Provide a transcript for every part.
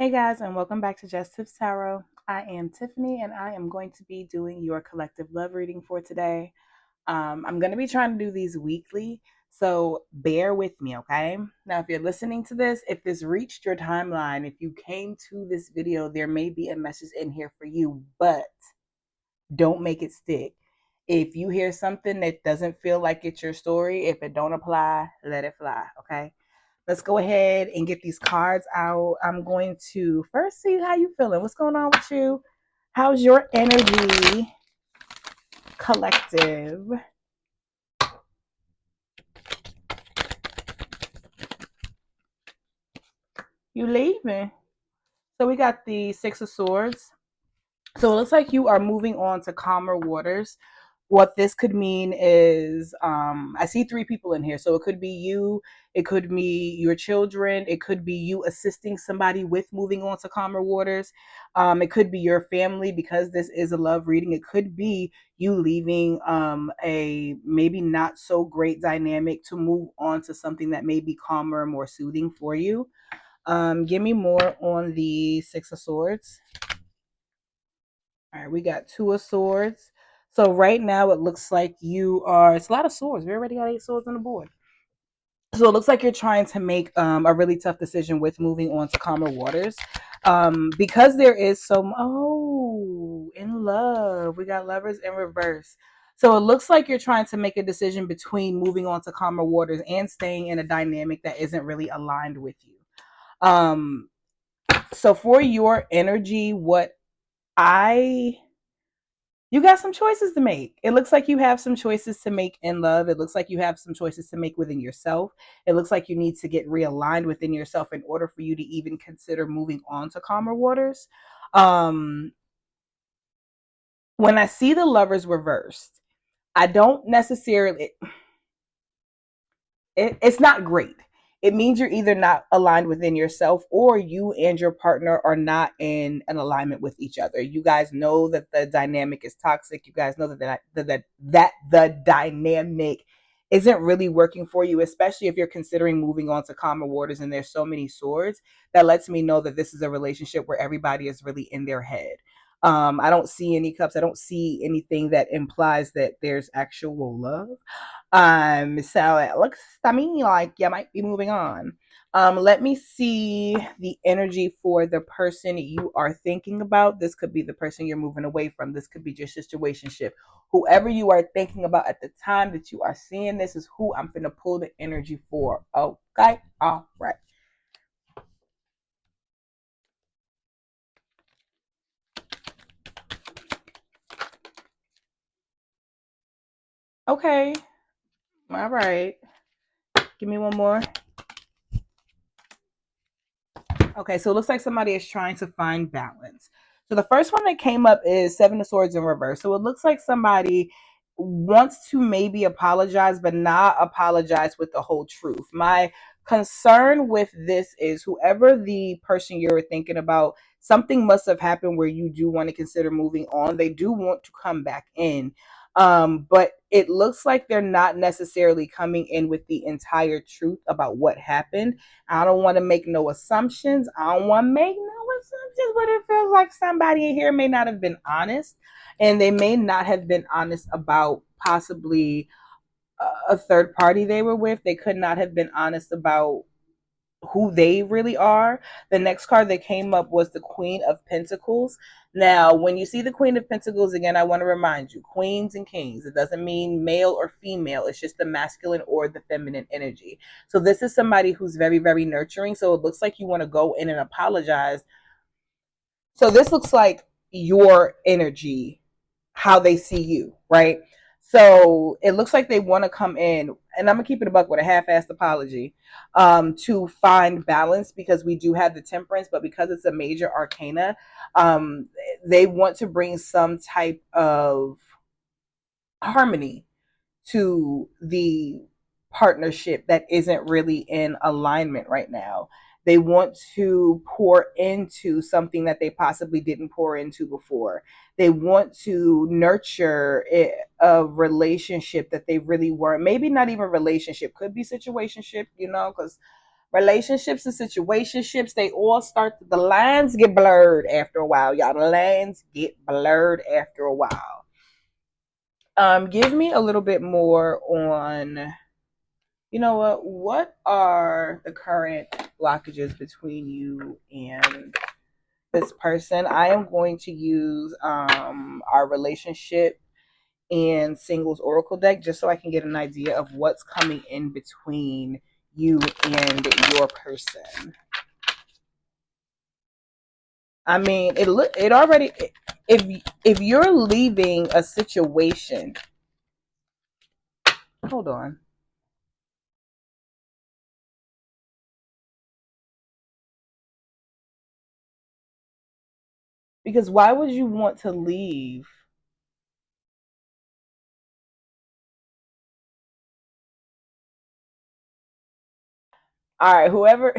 Hey guys, and welcome back to Just Tips Tarot. I am Tiffany, and I am going to be doing your collective love reading for today. I'm going to be trying to do these weekly, so bear with me, okay? Now, if you're listening to this, if this reached your timeline, if you came to this video, there may be a message in here for you, but don't make it stick. If you hear something that doesn't feel like it's your story, if it don't apply, let it fly, okay? Let's go ahead and get these cards out. I'm going to first see how you feeling. What's going on with you? How's your energy, collective? You leaving? So we got the Six of Swords. So it looks like you are moving on to calmer waters. What this could mean is I see three people in here. So it could be you, it could be your children, it could be you assisting somebody with moving on to calmer waters. It could be your family because this is a love reading. It could be you leaving a maybe not so great dynamic to move on to something that may be calmer and more soothing for you. Give me more on the Six of Swords. All right, we got Two of Swords. So right now it looks like it's a lot of swords. We already got 8 swords on the board. So it looks like you're trying to make a really tough decision with moving on to calmer waters. Because there is in love. We got Lovers in reverse. So it looks like you're trying to make a decision between moving on to calmer waters and staying in a dynamic that isn't really aligned with you. Um, so for your energy, what I you got some choices to make. It looks like you have some choices to make in love. It looks like you have some choices to make within yourself. It looks like you need to get realigned within yourself in order for you to even consider moving on to calmer waters. Um, when I see the Lovers reversed, I don't necessarily, it's not great. It means you're either not aligned within yourself or you and your partner are not in an alignment with each other. You guys know that the dynamic is toxic. You guys know that the dynamic isn't really working for you, especially if you're considering moving on to calmer waters and there's so many swords. That lets me know that this is a relationship where everybody is really in their head. I don't see any cups. I don't see anything that implies that there's actual love. So it looks to me like you might be moving on. Let me see the energy for the person you are thinking about. This could be the person you're moving away from. This could be your situationship. Whoever you are thinking about at the time that you are seeing this is who I'm going to pull the energy for. Okay. All right. Okay. All right. Give me one more. Okay, so it looks like somebody is trying to find balance. So the first one that came up is Seven of Swords in reverse. So it looks like somebody wants to maybe apologize, but not apologize with the whole truth. My concern with this is whoever the person you're thinking about, something must have happened where you do want to consider moving on. They do want to come back in. But it looks like they're not necessarily coming in with the entire truth about what happened. I don't want to make no assumptions. I don't want to make no assumptions, but it feels like somebody in here may not have been honest, and they may not have been honest about possibly a third party they were with. They could not have been honest about who they really are. The next card that came up was the Queen of Pentacles. Now, when you see the Queen of Pentacles, again, I want to remind you, queens and kings, it doesn't mean male or female. It's just the masculine or the feminine energy. So this is somebody who's very, very nurturing. So it looks like you want to go in and apologize. So this looks like your energy, how they see you, right? So it looks like they want to come in, and I'm gonna keep it a buck with a half-assed apology, to find balance because we do have the Temperance, but because it's a major arcana, um, they want to bring some type of harmony to the partnership that isn't really in alignment right now. They want to pour into something that they possibly didn't pour into before. They want to nurture a relationship that they really weren't. Maybe not even relationship, could be situationship, because Relationships and situationships, they all start, the lines get blurred after a while, y'all. The lines get blurred after a while. Give me a little bit more on, you know what are the current blockages between you and this person? I am going to use our relationship and singles oracle deck just so I can get an idea of what's coming in between you and your person. I mean, it already, if you're leaving a situation, hold on. Because why would you want to leave? All right, whoever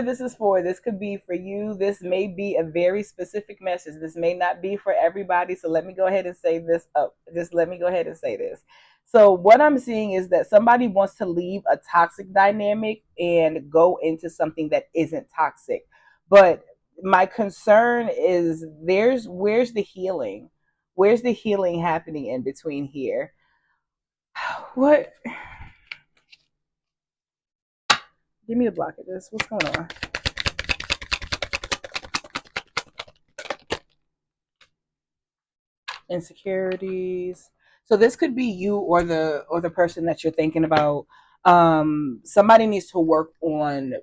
this is for, this could be for you. This may be a very specific message. This may not be for everybody. So let me go ahead and say this up. Just let me go ahead and say this. So what I'm seeing is that somebody wants to leave a toxic dynamic and go into something that isn't toxic. But my concern is where's the healing? Where's the healing happening in between here? What? Give me a block of this. What's going on? Insecurities. So this could be you or the person that you're thinking about. Somebody needs to work on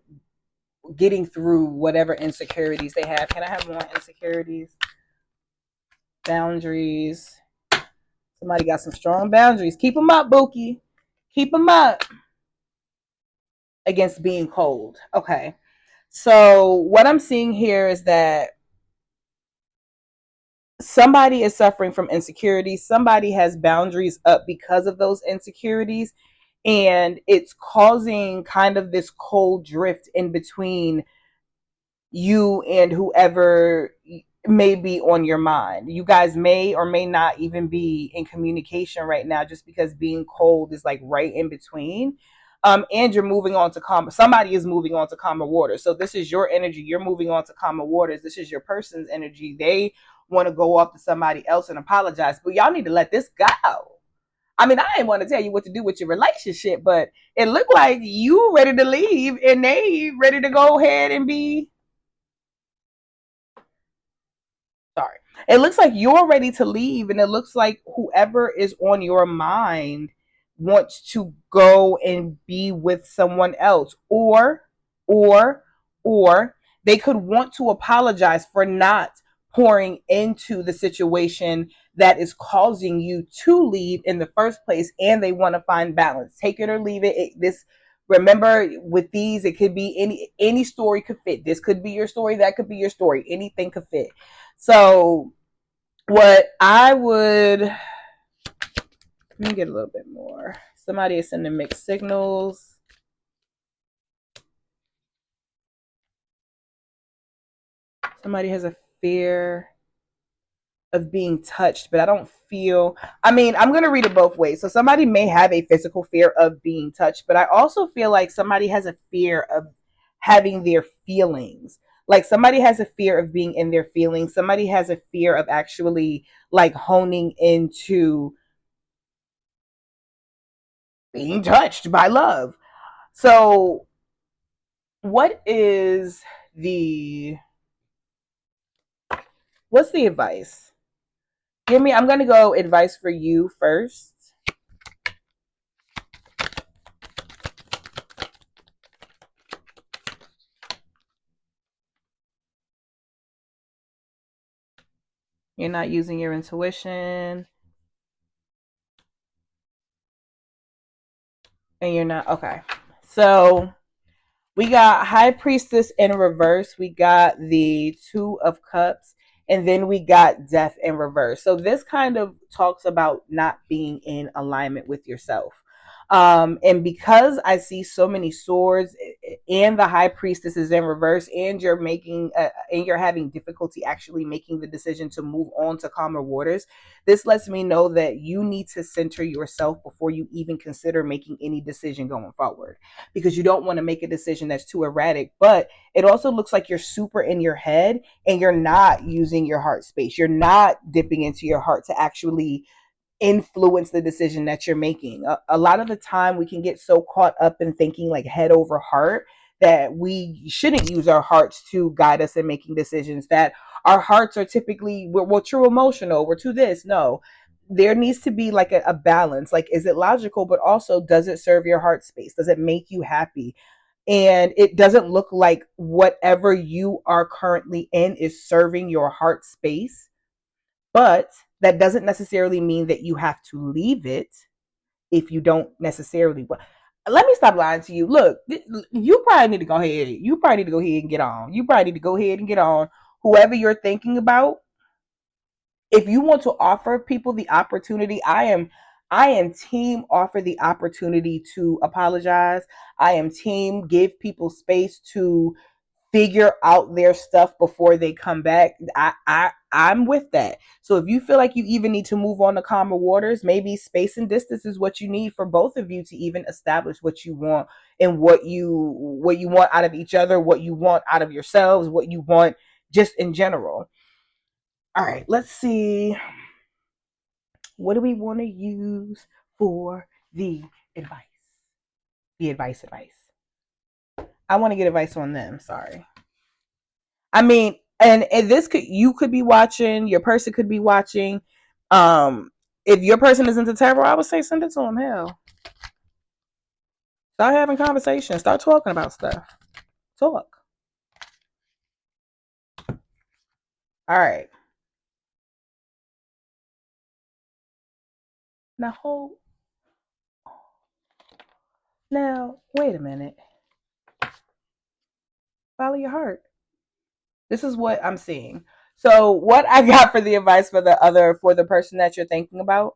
getting through whatever insecurities they have. Can I have more insecurities? Boundaries. Somebody got some strong boundaries. Keep them up, Bookie. Keep them up against being cold. Okay. So what I'm seeing here is that somebody is suffering from insecurity. Somebody has boundaries up because of those insecurities. And it's causing kind of this cold drift in between you and whoever may be on your mind. You guys may or may not even be in communication right now just because being cold is like right in between. And you're moving on to calmer. Somebody is moving on to calmer waters. So this is your energy. You're moving on to calmer waters. This is your person's energy. They want to go off to somebody else and apologize, but y'all need to let this go. I mean, I didn't want to tell you what to do with your relationship, but it looked like you ready to leave and they ready to go ahead and be sorry. It looks like you're ready to leave, and it looks like whoever is on your mind wants to go and be with someone else, or, or they could want to apologize for not pouring into the situation that is causing you to leave in the first place, and they want to find balance. Take it or leave it. This remember with these, it could be any story could fit. This could be your story, that could be your story. Anything could fit. So what I would, let me get a little bit more. Somebody is sending mixed signals. Somebody has a fear of being touched, but I don't feel, I mean, I'm going to read it both ways. So somebody may have a physical fear of being touched, but I also feel like somebody has a fear of having their feelings. Like somebody has a fear of being in their feelings. Somebody has a fear of actually like honing into being touched by love. So, what is the what's the advice? Give me. I'm gonna go advice for you first. You're not using your intuition, and you're not okay. So we got High Priestess in reverse. We got the Two of Cups, and then we got Death in reverse. So this kind of talks about not being in alignment with yourself. And because I see so many swords and the high priestess is in reverse, and you're having difficulty actually making the decision to move on to calmer waters, this lets me know that you need to center yourself before you even consider making any decision going forward, because you don't want to make a decision that's too erratic. But it also looks like you're super in your head and you're not using your heart space. You're not dipping into your heart to actually influence the decision that you're making. A lot of the time, we can get so caught up in thinking like head over heart that we shouldn't use our hearts to guide us in making decisions. That our hearts are typically, we're too emotional, we're too this. No, there needs to be like a balance. Like, is it logical, but also does it serve your heart space? Does it make you happy? And it doesn't look like whatever you are currently in is serving your heart space, but that doesn't necessarily mean that you have to leave it if you don't necessarily want. Let me stop lying to you. Look, you probably need to go ahead. You probably need to go ahead and get on. You probably need to go ahead and get on. Whoever you're thinking about, if you want to offer people the opportunity, I am team offer the opportunity to apologize. I am team give people space to figure out their stuff before they come back. I'm with that. So if you feel like you even need to move on to calmer waters, maybe space and distance is what you need for both of you to even establish what you want and what you want out of each other, what you want out of yourselves, what you want just in general. All right, let's see. What do we want to use for the advice? The advice. I want to get advice on them. Sorry. I mean, and this could, you could be watching, your person could be watching. If your person is into tarot, I would say send it to them. Hell, start having conversations. Start talking about stuff. Talk. All right. Now hold. Now wait a minute. Follow your heart. This is what I'm seeing. So what I got for the advice for the person that you're thinking about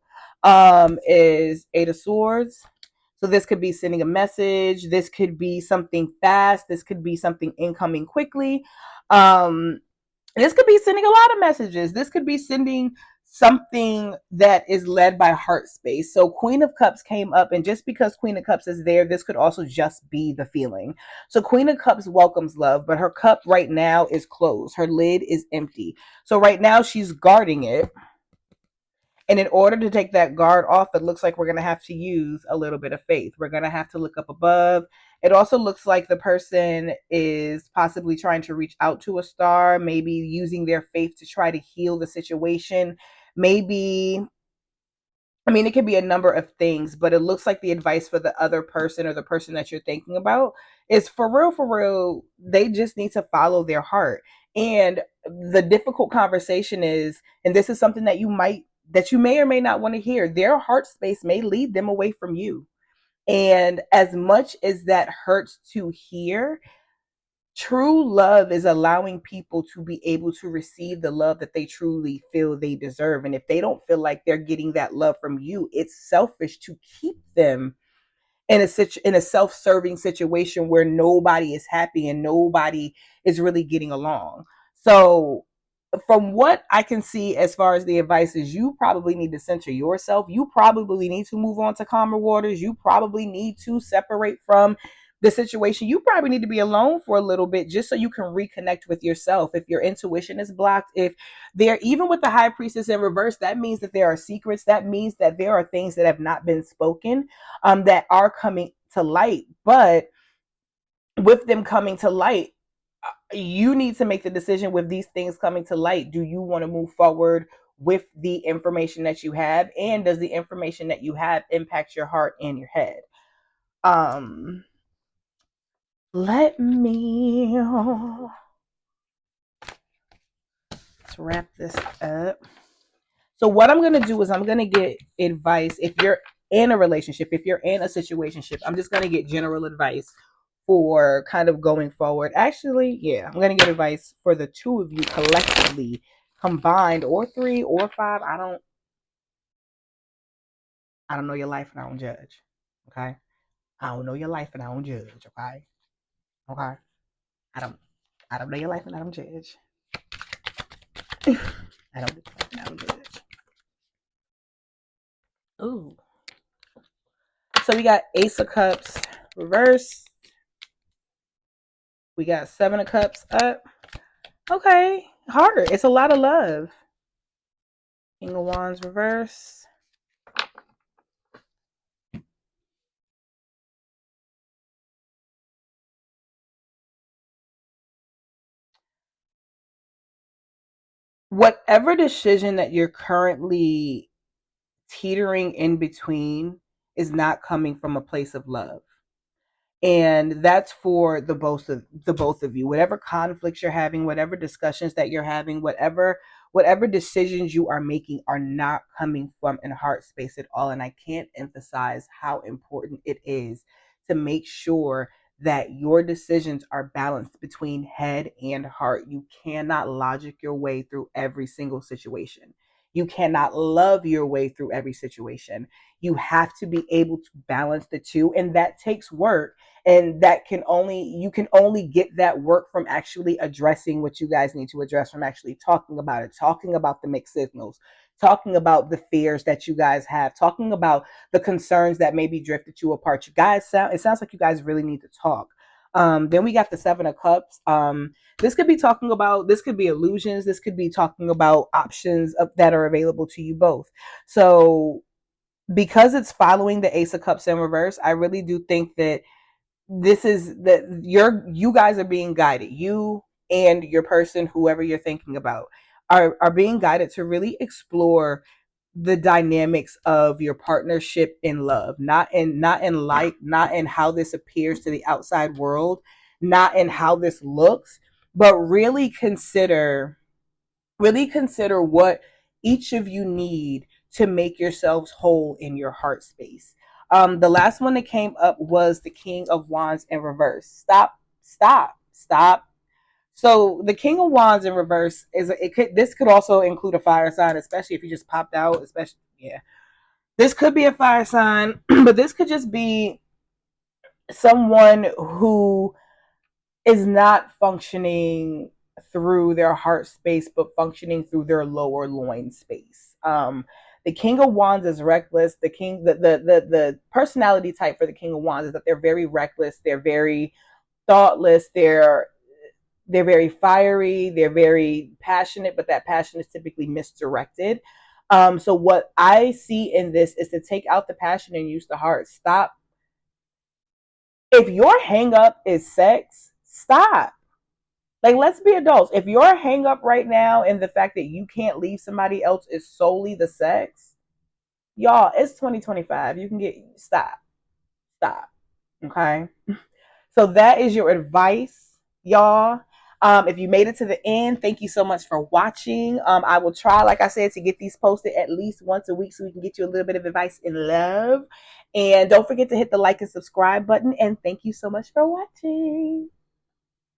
is Eight of Swords. So this could be sending a message, this could be something fast, this could be something incoming quickly. Um this could be sending a lot of messages. This could be sending something that is led by heart space. So Queen of Cups came up, and just because Queen of Cups is there, this could also just be the feeling. So Queen of Cups welcomes love, but her cup right now is closed. Her lid is empty. So right now she's guarding it. And in order to take that guard off, it looks like we're going to have to use a little bit of faith. We're going to have to look up above. It also looks like the person is possibly trying to reach out to a star, maybe using their faith to try to heal the situation. Maybe, I mean, it could be a number of things, but it looks like the advice for the other person or the person that you're thinking about is for real, they just need to follow their heart. And the difficult conversation is, and this is something that you may or may not want to hear, their heart space may lead them away from you. And as much as that hurts to hear, true love is allowing people to be able to receive the love that they truly feel they deserve. And if they don't feel like they're getting that love from you, it's selfish to keep them in a self-serving situation where nobody is happy and nobody is really getting along. So from what I can see, as far as the advice is, you probably need to center yourself. You probably need to move on to calmer waters. You probably need to separate from the situation. You probably need to be alone for a little bit just so you can reconnect with yourself. If your intuition is blocked, if there, even with the high priestess in reverse, that means that there are secrets. That means that there are things that have not been spoken, that are coming to light. But with them coming to light, you need to make the decision with these things coming to light. Do you want to move forward with the information that you have? And does the information that you have impact your heart and your head? Um, let me let's wrap this up. So what I'm gonna do is I'm gonna get advice. If you're in a relationship, if you're in a situationship, I'm just gonna get general advice for kind of going forward. Actually, yeah, I'm gonna get advice for the two of you collectively, combined, or three or five. I don't know your life and I don't judge. Okay. I don't know your life and I don't judge. Okay. Okay. I don't. I don't know your life and I don't judge. I don't. I don't judge. Ooh. So we got Ace of Cups reverse. We got Seven of Cups up. Okay. Heart. It's a lot of love. King of Wands reverse. Whatever decision that you're currently teetering in between is not coming from a place of love. And that's for the both of you. Whatever conflicts you're having, whatever discussions that you're having, whatever decisions you are making are not coming from an heart space at all. And I can't emphasize how important it is to make sure that your decisions are balanced between head and heart. You cannot logic your way through every single situation. You cannot love your way through every situation. You have to be able to balance the two, and that takes work. And that can only you can only get that work from actually addressing what you guys need to address, from actually talking about it, talking about the mixed signals, talking about the fears that you guys have, talking about the concerns that maybe drifted you apart. You guys it sounds like you guys really need to talk. Then we got the Seven of Cups. This could be illusions, this could be talking about options that are available to you both. So because it's following the Ace of Cups in reverse, I really do think that this is that you guys are being guided. You and your person, whoever you're thinking about, are being guided to really explore the dynamics of your partnership in love, not in light, not in how this appears to the outside world, not in how this looks, but really consider what each of you need to make yourselves whole in your heart space. The last one that came up was the King of Wands in reverse. Stop, stop, stop. So the King of Wands in reverse this could also include a fire sign, especially if you just popped out, especially, yeah. This could be a fire sign, but this could just be someone who is not functioning through their heart space, but functioning through their lower loin space. The King of Wands is reckless. The personality type for the King of Wands is that they're very reckless. They're very thoughtless. They're very fiery. They're very passionate, but that passion is typically misdirected. So what I see in this is to take out the passion and use the heart. Stop. If your hang up is sex, stop. Like, let's be adults. If your hang up right now and the fact that you can't leave somebody else is solely the sex, y'all, it's 2025. You can stop. Stop. Okay. So that is your advice, y'all. If you made it to the end, thank you so much for watching. I will try, like I said, to get these posted at least once a week so we can get you a little bit of advice in love. And don't forget to hit the like and subscribe button. And thank you so much for watching.